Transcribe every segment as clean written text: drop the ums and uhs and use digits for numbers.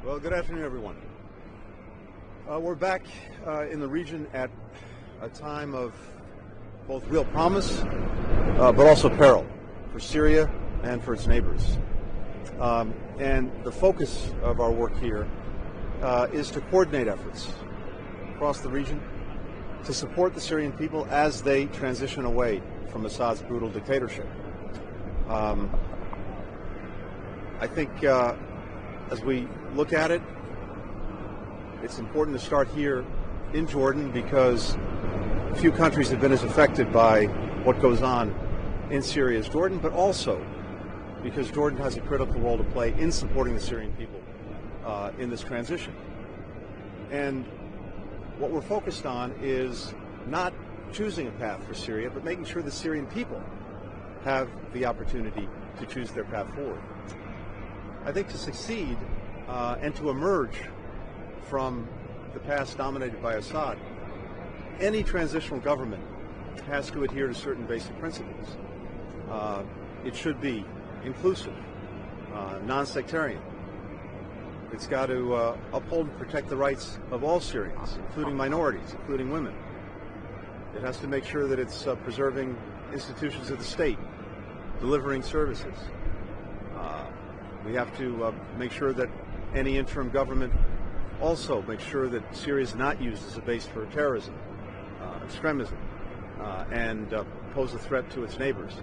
Well, good afternoon, everyone. We're back in the region at a time of both real promise, but also peril for Syria and for its neighbors. And the focus of our work here is to coordinate efforts across the region to support the Syrian people as they transition away from Assad's brutal dictatorship. I think as we look at it, it's important to start here in Jordan because few countries have been as affected by what goes on in Syria as Jordan, but also because Jordan has a critical role to play in supporting the Syrian people in this transition. And what we're focused on is not choosing a path for Syria, but making sure the Syrian people have the opportunity to choose their path forward. I think to succeed and to emerge from the past dominated by Assad, any transitional government has to adhere to certain basic principles. It should be inclusive, non-sectarian. It's got to uphold and protect the rights of all Syrians, including minorities, including women. It has to make sure that it's preserving institutions of the state, delivering services. We have to make sure that any interim government also makes sure that Syria is not used as a base for terrorism, extremism, and pose a threat to its neighbors,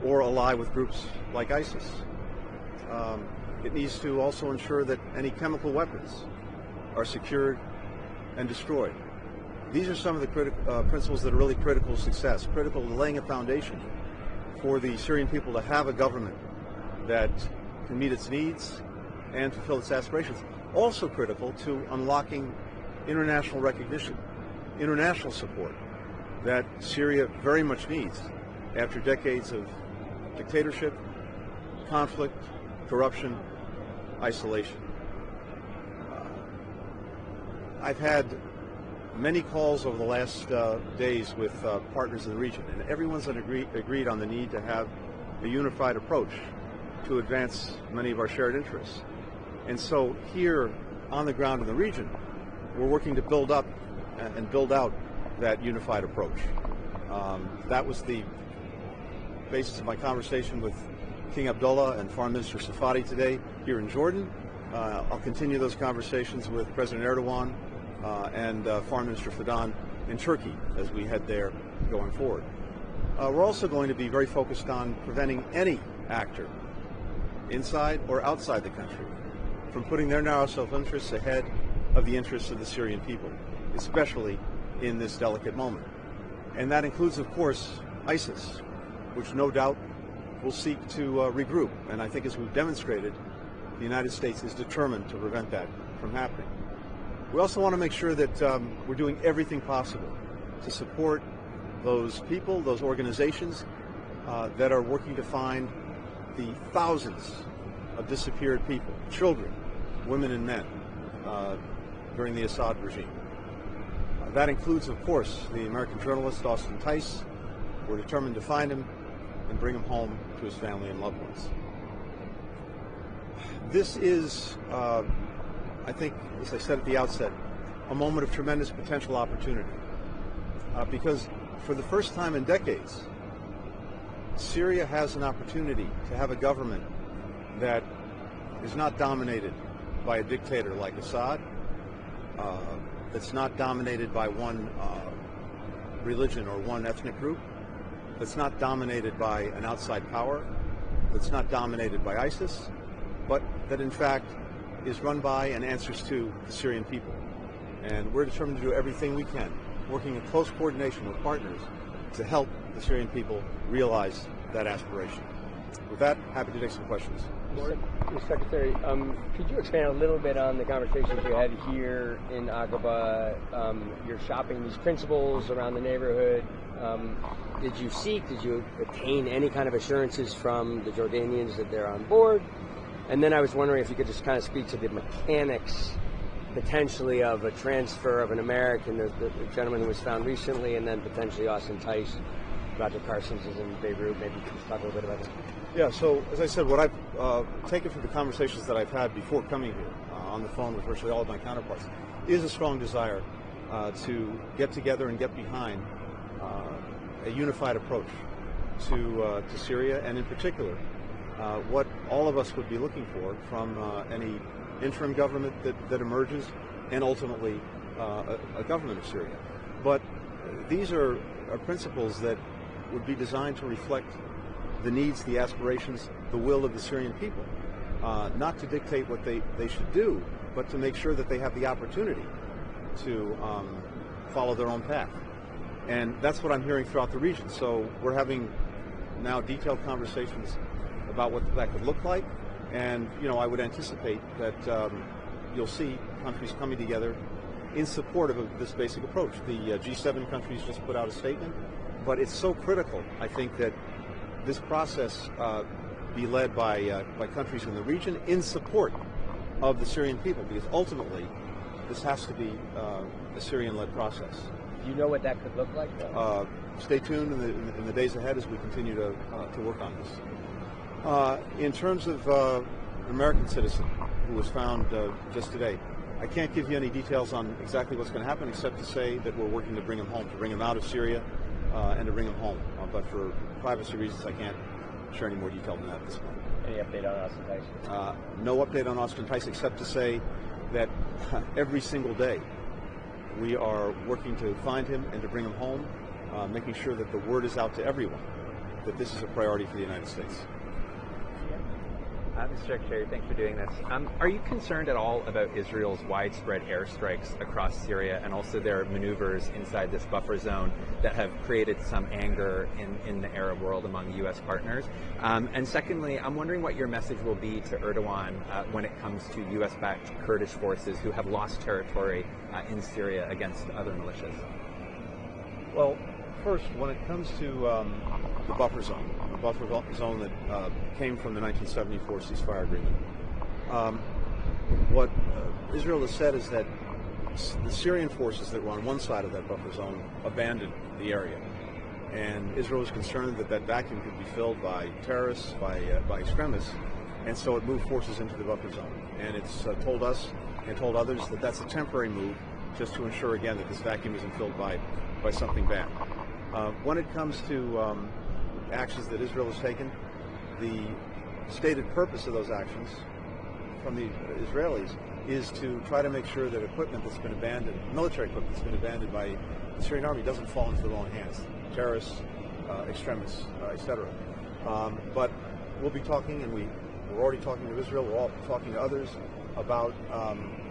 or ally with groups like ISIS. It needs to also ensure that any chemical weapons are secured and destroyed. These are some of the principles that are really critical to success, critical to laying a foundation for the Syrian people to have a government that can meet its needs and fulfill its aspirations. Also critical to unlocking international recognition, international support that Syria very much needs after decades of dictatorship, conflict, corruption, isolation. I've had many calls over the last days with partners in the region, and everyone's agreed on the need to have a unified approach to advance many of our shared interests. And so here on the ground in the region, we're working to build up and build out that unified approach. That was the basis of my conversation with King Abdullah and Foreign Minister Safadi today here in Jordan. I'll continue those conversations with President Erdogan and Foreign Minister Fidan in Turkey as we head there going forward. We're also going to be very focused on preventing any actor inside or outside the country from putting their narrow self-interests ahead of the interests of the Syrian people, especially in this delicate moment. And that includes, of course, ISIS, which no doubt will seek to regroup. And I think as we've demonstrated, the United States is determined to prevent that from happening. We also want to make sure that we're doing everything possible to support those people, those organizations that are working to find the thousands of disappeared people, children, women and men, during the Assad regime. That includes, of course, the American journalist Austin Tice. We're determined to find him and bring him home to his family and loved ones. This is, I think, as I said at the outset, a moment of tremendous potential opportunity. Because for the first time in decades, Syria has an opportunity to have a government that is not dominated by a dictator like Assad, that's not dominated by one religion or one ethnic group, that's not dominated by an outside power, that's not dominated by ISIS, but that in fact is run by and answers to the Syrian people. And we're determined to do everything we can, working in close coordination with partners to help the Syrian people realize that aspiration. With that, happy to take some questions. Mr. Secretary, could you expand a little bit on the conversations you had here in Aqaba? You're shopping these principles around the neighborhood. Did you obtain any kind of assurances from the Jordanians that they're on board? And then I was wondering if you could just kind of speak to the mechanics potentially of a transfer of an American, the gentleman who was found recently, and then potentially Austin Tice. Roger Carson's is in Beirut. Maybe you could just talk a little bit about that. Yeah, so as I said, what I've taken from the conversations that I've had before coming here on the phone with virtually all of my counterparts, is a strong desire to get together and get behind a unified approach to Syria, and in particular, what all of us would be looking for from any interim government that emerges, and ultimately a government of Syria. But these are principles that would be designed to reflect the needs, the aspirations, the will of the Syrian people, not to dictate what they should do, but to make sure that they have the opportunity to follow their own path. And that's what I'm hearing throughout the region. So we're having now detailed conversations about what that could look like, and I would anticipate that you'll see countries coming together in support of this basic approach. The G7 countries just put out a statement, but it's so critical, I think, that this process be led by countries in the region in support of the Syrian people, because ultimately this has to be a Syrian-led process. Do you know what that could look like? Stay tuned in the days ahead as we continue to work on this. In terms of an American citizen who was found just today, I can't give you any details on exactly what's going to happen, except to say that we're working to bring him home, to bring him out of Syria, and to bring him home. But for privacy reasons, I can't share any more detail than that at this point. Any update on Austin Tice? No update on Austin Tice, except to say that every single day we are working to find him and to bring him home, making sure that the word is out to everyone that this is a priority for the United States. Mr. Secretary, thanks for doing this. Are you concerned at all about Israel's widespread airstrikes across Syria, and also their maneuvers inside this buffer zone that have created some anger in the Arab world among U.S. partners? And secondly, I'm wondering what your message will be to Erdogan when it comes to U.S.-backed Kurdish forces who have lost territory in Syria against other militias. Well, first, when it comes to the buffer zone that came from the 1974 ceasefire agreement, what Israel has said is that the Syrian forces that were on one side of that buffer zone abandoned the area, and Israel was concerned that that vacuum could be filled by terrorists, by extremists, and so it moved forces into the buffer zone. And it's told us and told others that that's a temporary move, just to ensure again that this vacuum isn't filled by something bad. When it comes to actions that Israel has taken, the stated purpose of those actions from the Israelis is to try to make sure that equipment that's been abandoned, military equipment that's been abandoned by the Syrian army, doesn't fall into the wrong hands, terrorists, extremists, etc. But we'll be talking, and we're already talking to Israel, we're all talking to others about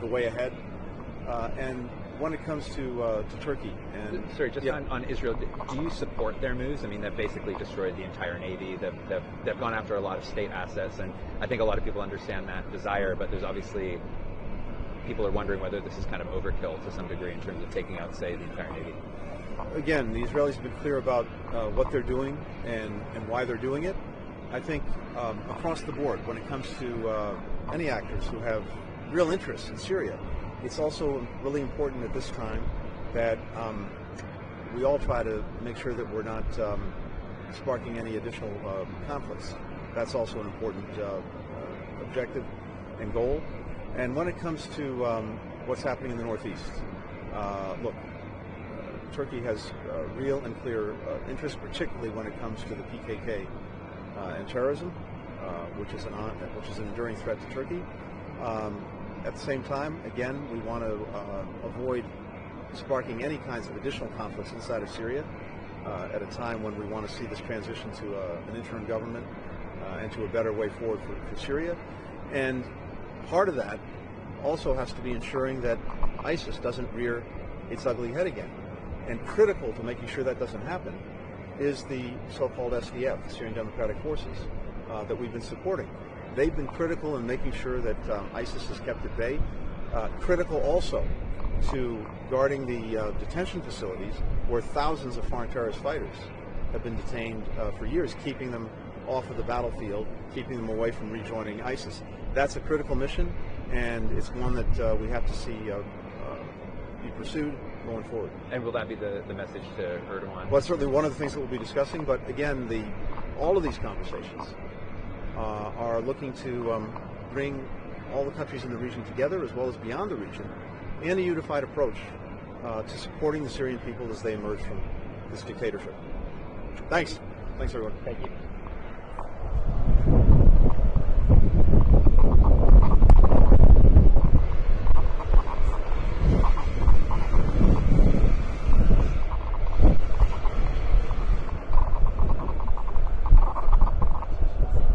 the way ahead. And when it comes to Turkey, and sorry, just on Israel, do you support their moves? I mean, they've basically destroyed the entire Navy. They've gone after a lot of state assets, and I think a lot of people understand that desire. But there's obviously people are wondering whether this is kind of overkill to some degree in terms of taking out, say, the entire Navy. Again, the Israelis have been clear about what they're doing and why they're doing it. I think across the board, when it comes to any actors who have real interests in Syria, it's also really important at this time that we all try to make sure that we're not sparking any additional conflicts. That's also an important objective and goal. And when it comes to what's happening in the Northeast, look, Turkey has real and clear interest, particularly when it comes to the PKK and terrorism, which is an enduring threat to Turkey. At the same time, again, we want to avoid sparking any kinds of additional conflicts inside of Syria at a time when we want to see this transition to an interim government and to a better way forward for Syria. And part of that also has to be ensuring that ISIS doesn't rear its ugly head again. And critical to making sure that doesn't happen is the so-called SDF, the Syrian Democratic Forces, that we've been supporting. They've been critical in making sure that ISIS is kept at bay. Critical also to guarding the detention facilities where thousands of foreign terrorist fighters have been detained for years, keeping them off of the battlefield, keeping them away from rejoining ISIS. That's a critical mission, and it's one that we have to see be pursued going forward. And will that be the message to Erdogan? Well, it's certainly one of the things that we'll be discussing, but again, all of these conversations are looking to bring all the countries in the region together as well as beyond the region, and a unified approach to supporting the Syrian people as they emerge from this dictatorship. Thanks. Thanks, everyone. Thank you.